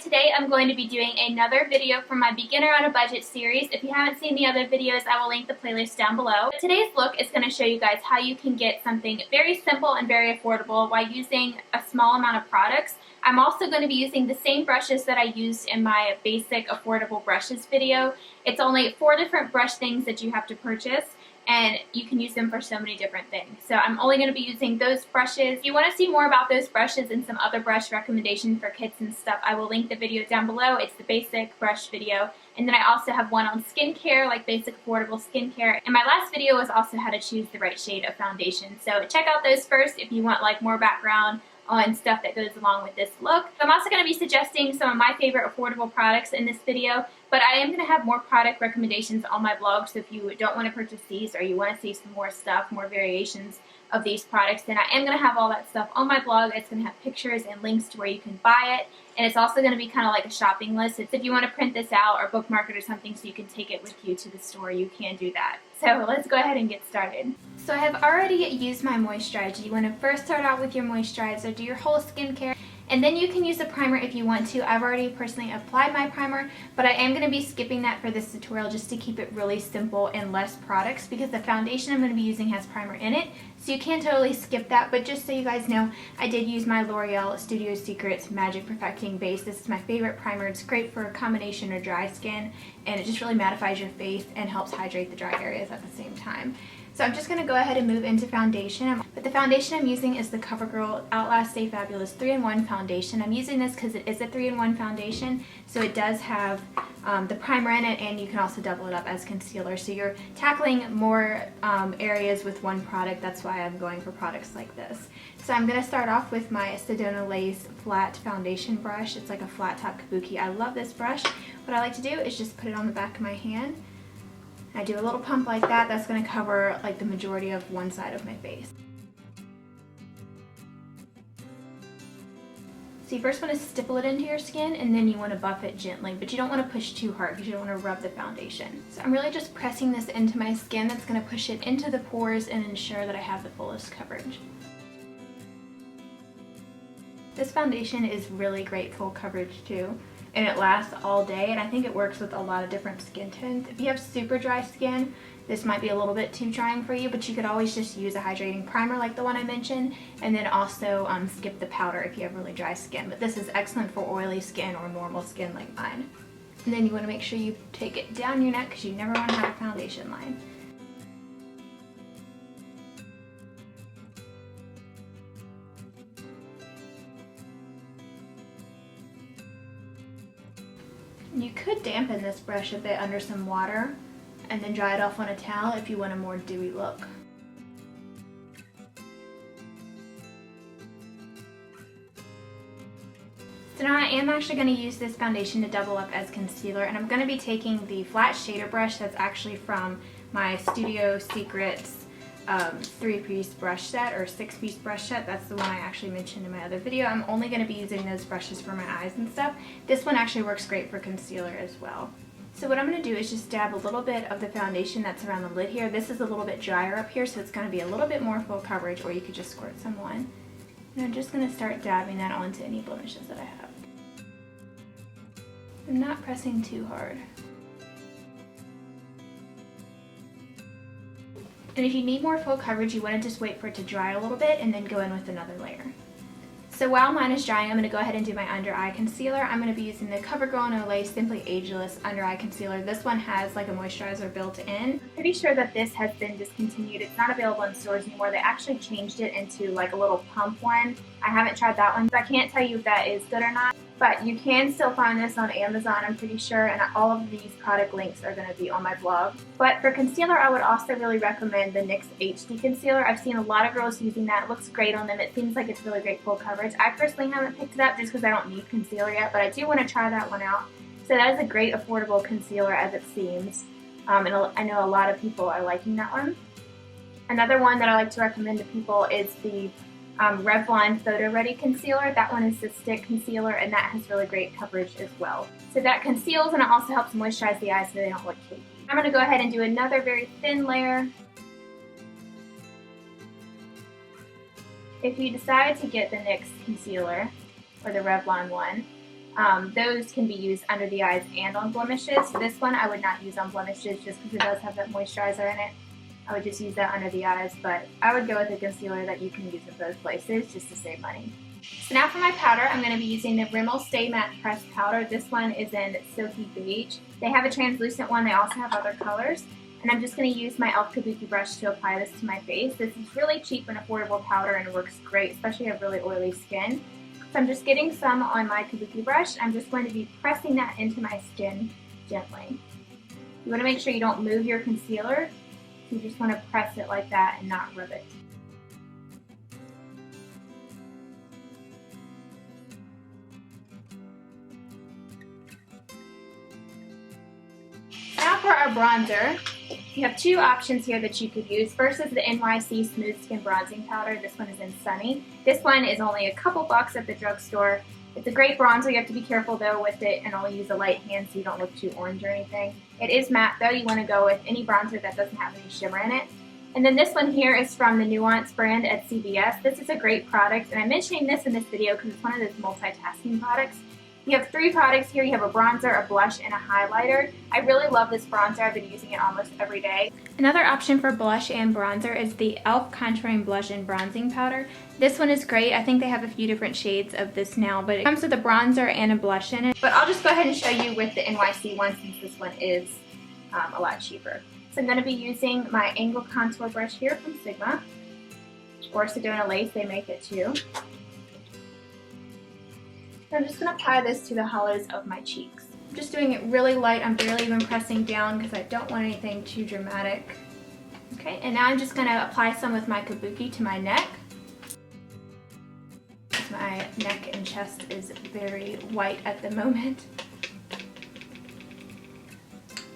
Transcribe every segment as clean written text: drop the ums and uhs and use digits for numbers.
today I'm going to be doing another video from my Beginner on a Budget series. If you haven't seen the other videos, I will link the playlist down below. Today's look is going to show you guys how you can get something very simple and very affordable while using a small amount of products. I'm also going to be using the same brushes that I used in my basic affordable brushes video. It's only 4 different brush things that you have to purchase, and you can use them for so many different things. So I'm only going to be using those brushes. If you want to see more about those brushes and some other brush recommendations for kids and stuff, I will link the video down below. It's the basic brush video. And then I also have one on skincare, like basic affordable skincare. And my last video was also how to choose the right shade of foundation. So check out those first if you want like more background on stuff that goes along with this look. I'm also going to be suggesting some of my favorite affordable products in this video, but I am going to have more product recommendations on my blog, so if you don't want to purchase these or you want to see some more stuff, more variations of these products, then I am going to have all that stuff on my blog. It's going to have pictures and links to where you can buy it, and it's also going to be kind of like a shopping list. It's if you want to print this out or bookmark it or something so you can take it with you to the store, you can do that. So let's go ahead and get started. So I have already used my moisturizer. You want to first start out with your moisturizer, do your whole skincare, and then you can use a primer if you want to. I've already personally applied my primer, but I am going to be skipping that for this tutorial just to keep it really simple and less products, because the foundation I'm going to be using has primer in it, so you can totally skip that. But just so you guys know, I did use my L'Oreal Studio Secrets Magic Perfecting Base. This is my favorite primer. It's great for a combination or dry skin, and it just really mattifies your face and helps hydrate the dry areas at the same time. So I'm just going to go ahead and move into foundation. But the foundation I'm using is the CoverGirl Outlast Stay Fabulous 3-in-1 foundation. I'm using this because it is a 3-in-1 foundation, so it does have the primer in it, and you can also double it up as concealer. So you're tackling more areas with one product. That's why I'm going for products like this. So I'm going to start off with my Sedona Lace flat foundation brush. It's like a flat top kabuki. I love this brush. What I like to do is just put it on the back of my hand. I do a little pump like that. That's going to cover like the majority of one side of my face. So you first want to stipple it into your skin, and then you want to buff it gently, but you don't want to push too hard because you don't want to rub the foundation. So I'm really just pressing this into my skin. That's going to push it into the pores and ensure that I have the fullest coverage. This foundation is really great full coverage too, and it lasts all day, and I think it works with a lot of different skin tones. If you have super dry skin, this might be a little bit too drying for you, but you could always just use a hydrating primer like the one I mentioned, and then also skip the powder if you have really dry skin. But this is excellent for oily skin or normal skin like mine. And then you want to make sure you take it down your neck because you never want to have a foundation line. You could dampen this brush a bit under some water and then dry it off on a towel if you want a more dewy look. So now I am actually going to use this foundation to double up as concealer, and I'm going to be taking the flat shader brush that's actually from my Studio Secrets 3-piece brush set or 6-piece brush set. That's the one I actually mentioned in my other video. I'm only going to be using those brushes for my eyes and stuff. This one actually works great for concealer as well. So what I'm going to do is just dab a little bit of the foundation that's around the lid here. This is a little bit drier up here, so it's going to be a little bit more full coverage, or you could just squirt some on. And I'm just going to start dabbing that onto any blemishes that I have. I'm not pressing too hard. And if you need more full coverage, you want to just wait for it to dry a little bit and then go in with another layer. So while mine is drying, I'm going to go ahead and do my under eye concealer. I'm going to be using the CoverGirl No Lace Simply Ageless Under Eye Concealer. This one has like a moisturizer built in. I'm pretty sure that this has been discontinued. It's not available in stores anymore. They actually changed it into like a little pump one. I haven't tried that one, so I can't tell you if that is good or not. But you can still find this on Amazon, I'm pretty sure, and all of these product links are going to be on my blog. But for concealer, I would also really recommend the NYX HD Concealer. I've seen a lot of girls using that. It looks great on them. It seems like it's really great full coverage. I personally haven't picked it up just because I don't need concealer yet, but I do want to try that one out. So that is a great affordable concealer as it seems. And I know a lot of people are liking that one. Another one that I like to recommend to people is the Revlon Photo Ready Concealer. That one is the stick concealer, and that has really great coverage as well. So that conceals, and it also helps moisturize the eyes so they don't look cakey. I'm going to go ahead and do another very thin layer. If you decide to get the NYX concealer, or the Revlon one, Those can be used under the eyes and on blemishes. This one I would not use on blemishes just because it does have that moisturizer in it. I would just use that under the eyes, but I would go with a concealer that you can use in both places just to save money. So now for my powder, I'm going to be using the Rimmel Stay Matte Pressed Powder. This one is in Silky Beige. They have a translucent one. They also have other colors. And I'm just going to use my e.l.f. Kabuki brush to apply this to my face. This is really cheap and affordable powder and it works great, especially if you have really oily skin. So I'm just getting some on my Kabuki brush. I'm just going to be pressing that into my skin gently. You want to make sure you don't move your concealer. You just want to press it like that and not rub it. Now for our bronzer, you have two options here that you could use. First is the NYC Smooth Skin Bronzing Powder. This one is in Sunny. This one is only a couple bucks at the drugstore. It's a great bronzer. You have to be careful though with it and only use a light hand so you don't look too orange or anything. It is matte though. You want to go with any bronzer that doesn't have any shimmer in it. And then this one here is from the Nuance brand at CVS. This is a great product, and I'm mentioning this in this video because it's one of those multitasking products. You have three products here. You have a bronzer, a blush, and a highlighter. I really love this bronzer. I've been using it almost every day. Another option for blush and bronzer is the e.l.f. Contouring Blush and Bronzing Powder. This one is great. I think they have a few different shades of this now, but it comes with a bronzer and a blush in it. But I'll just go ahead and show you with the NYC one since this one is a lot cheaper. So I'm going to be using my Angle Contour brush here from Sigma, or Sedona Lace, they make it too. I'm just going to apply this to the hollows of my cheeks. I'm just doing it really light. I'm barely even pressing down because I don't want anything too dramatic. Okay, and now I'm just going to apply some with my Kabuki to my neck. My neck and chest is very white at the moment.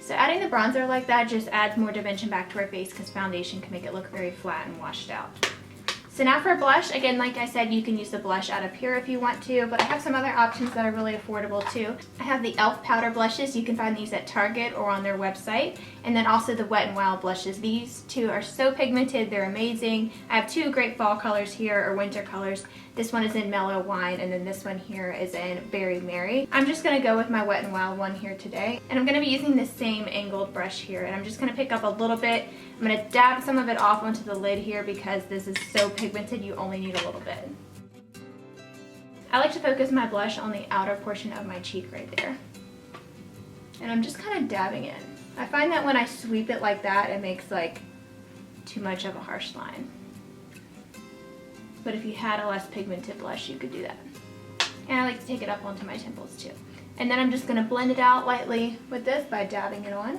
So adding the bronzer like that just adds more dimension back to our face because foundation can make it look very flat and washed out. So now for blush, again, like I said, you can use the blush out of here if you want to, but I have some other options that are really affordable too. I have the e.l.f. powder blushes. You can find these at Target or on their website. And then also the Wet n Wild blushes. These two are so pigmented, they're amazing. I have two great fall colors here, or winter colors. This one is in Mellow Wine, and then this one here is in Berry Mary. I'm just going to go with my Wet n Wild one here today. And I'm going to be using the same angled brush here, and I'm just going to pick up a little bit. I'm going to dab some of it off onto the lid here because this is so pigmented you only need a little bit. I like to focus my blush on the outer portion of my cheek right there. And I'm just kind of dabbing it. I find that when I sweep it like that, it makes like too much of a harsh line. But if you had a less pigmented blush, you could do that. And I like to take it up onto my temples too. And then I'm just going to blend it out lightly with this by dabbing it on.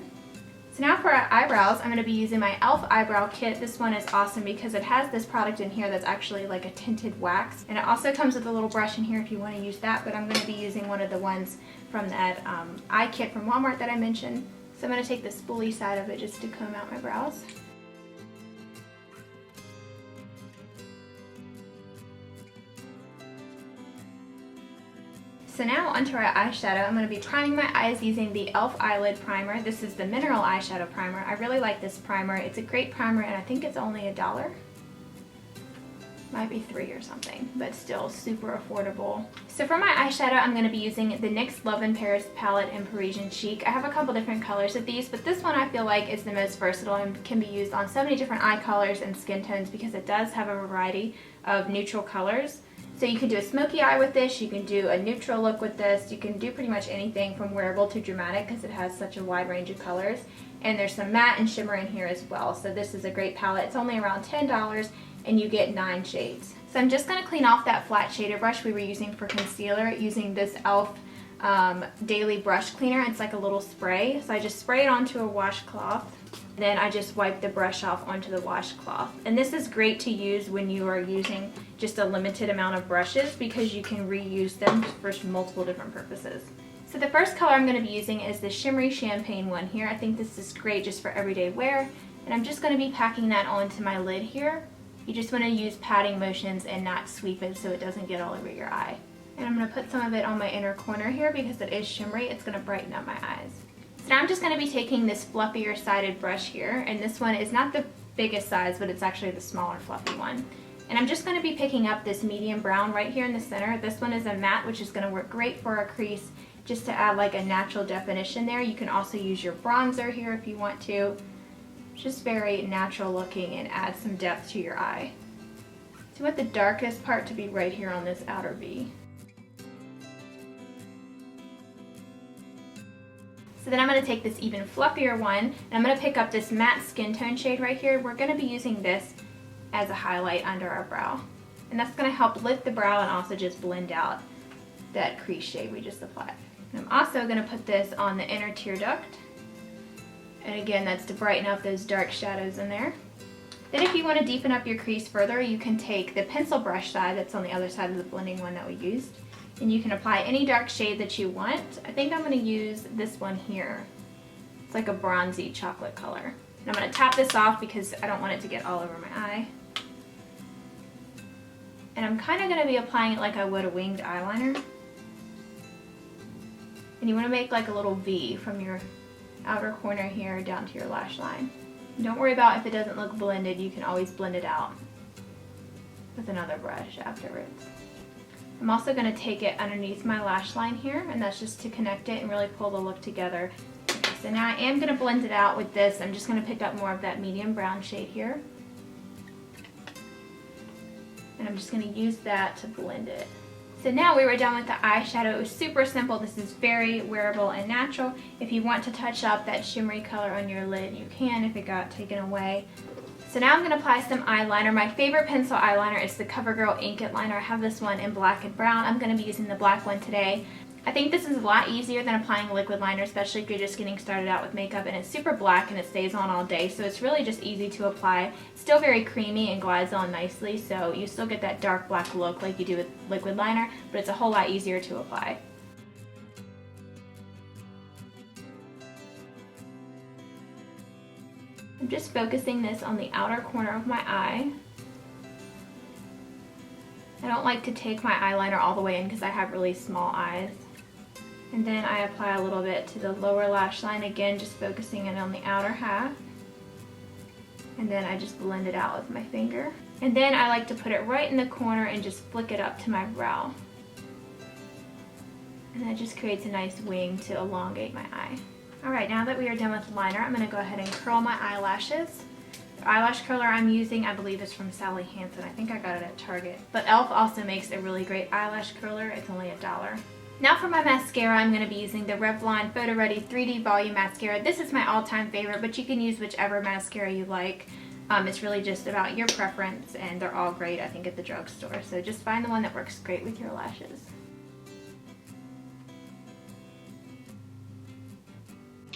So now for our eyebrows, I'm going to be using my e.l.f. eyebrow kit. This one is awesome because it has this product in here that's actually like a tinted wax. And it also comes with a little brush in here if you want to use that, but I'm going to be using one of the ones from that eye kit from Walmart that I mentioned. So I'm going to take the spoolie side of it just to comb out my brows. So now onto our eyeshadow. I'm going to be priming my eyes using the e.l.f. Eyelid Primer. This is the Mineral Eyeshadow Primer. I really like this primer. It's a great primer and I think it's only $1. Might be $3 or something, but still super affordable. So for my eyeshadow, I'm going to be using the NYX Love in Paris palette in Parisian Chic. I have a couple different colors of these, but this one I feel like is the most versatile and can be used on so many different eye colors and skin tones because it does have a variety of neutral colors. So you can do a smoky eye with this, you can do a neutral look with this, you can do pretty much anything from wearable to dramatic because it has such a wide range of colors. And there's some matte and shimmer in here as well. So this is a great palette. It's only around $10 and you get 9 shades. So I'm just going to clean off that flat shader brush we were using for concealer using this e.l.f. Daily Brush Cleaner. It's like a little spray. So I just spray it onto a washcloth. Then I just wipe the brush off onto the washcloth. And this is great to use when you are using just a limited amount of brushes because you can reuse them for multiple different purposes. So the first color I'm going to be using is the Shimmery Champagne one here. I think this is great just for everyday wear. And I'm just going to be packing that onto my lid here. You just want to use patting motions and not sweep it so it doesn't get all over your eye. And I'm going to put some of it on my inner corner here because it is shimmery. It's going to brighten up my eyes. So now I'm just going to be taking this fluffier sided brush here, and this one is not the biggest size, but it's actually the smaller fluffy one. And I'm just going to be picking up this medium brown right here in the center. This one is a matte, which is going to work great for a crease just to add like a natural definition there. You can also use your bronzer here if you want to. Just very natural looking and add some depth to your eye. So I want the darkest part to be right here on this outer V. So then I'm going to take this even fluffier one, and I'm going to pick up this matte skin tone shade right here. We're going to be using this as a highlight under our brow. And that's going to help lift the brow and also just blend out that crease shade we just applied. And I'm also going to put this on the inner tear duct. And again, that's to brighten up those dark shadows in there. Then if you want to deepen up your crease further, you can take the pencil brush side that's on the other side of the blending one that we used. And you can apply any dark shade that you want. I think I'm going to use this one here. It's like a bronzy chocolate color. And I'm going to tap this off because I don't want it to get all over my eye. And I'm kind of going to be applying it like I would a winged eyeliner. And you want to make like a little V from your outer corner here down to your lash line. And don't worry about if it doesn't look blended, you can always blend it out with another brush afterwards. I'm also going to take it underneath my lash line here, and that's just to connect it and really pull the look together. Okay, so now I am going to blend it out with this. I'm just going to pick up more of that medium brown shade here. And I'm just going to use that to blend it. So now we were done with the eyeshadow. It was super simple. This is very wearable and natural. If you want to touch up that shimmery color on your lid, you can if it got taken away. So now I'm going to apply some eyeliner. My favorite pencil eyeliner is the CoverGirl Ink It Liner. I have this one in black and brown. I'm going to be using the black one today. I think this is a lot easier than applying liquid liner, especially if you're just getting started out with makeup, and it's super black and it stays on all day, so it's really just easy to apply. Still very creamy and glides on nicely, so you still get that dark black look like you do with liquid liner, but it's a whole lot easier to apply. I'm just focusing this on the outer corner of my eye. I don't like to take my eyeliner all the way in because I have really small eyes. And then I apply a little bit to the lower lash line, again just focusing it on the outer half. And then I just blend it out with my finger. And then I like to put it right in the corner and just flick it up to my brow. And that just creates a nice wing to elongate my eye. Alright, now that we are done with liner, I'm going to go ahead and curl my eyelashes. The eyelash curler I'm using, I believe, is from Sally Hansen. I think I got it at Target. But e.l.f. also makes a really great eyelash curler. It's only $1. Now for my mascara, I'm going to be using the Revlon Photo Ready 3D Volume Mascara. This is my all-time favorite, but you can use whichever mascara you like. It's really just about your preference, and they're all great, I think, at the drugstore. So just find the one that works great with your lashes.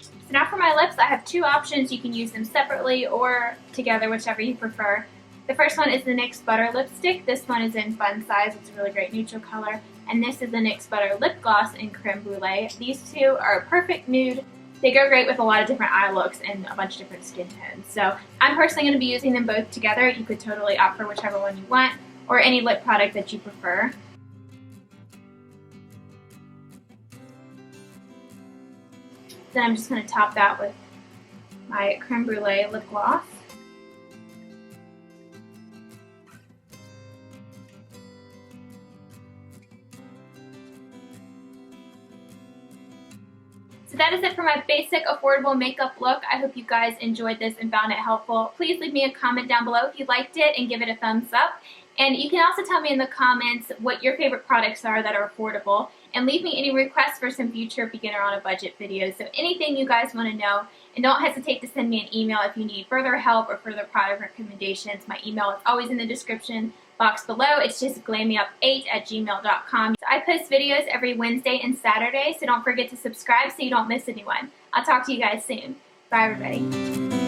So now for my lips, I have two options. You can use them separately or together, whichever you prefer. The first one is the NYX Butter Lipstick. This one is in Fun Size. It's a really great neutral color. And this is the NYX Butter Lip Gloss in Creme Brulee. These two are a perfect nude. They go great with a lot of different eye looks and a bunch of different skin tones. So I'm personally going to be using them both together. You could totally opt for whichever one you want, or any lip product that you prefer. Then I'm just going to top that with my Creme Brulee lip gloss. So that is it for my basic affordable makeup look. I hope you guys enjoyed this and found it helpful. Please leave me a comment down below if you liked it and give it a thumbs up. And you can also tell me in the comments what your favorite products are that are affordable, and leave me any requests for some future beginner on a budget videos. So anything you guys want to know, and don't hesitate to send me an email if you need further help or further product recommendations. My email is always in the description box below. It's just glammyup8@gmail.com. So I post videos every Wednesday and Saturday, so don't forget to subscribe so you don't miss anyone. I'll talk to you guys soon. Bye everybody.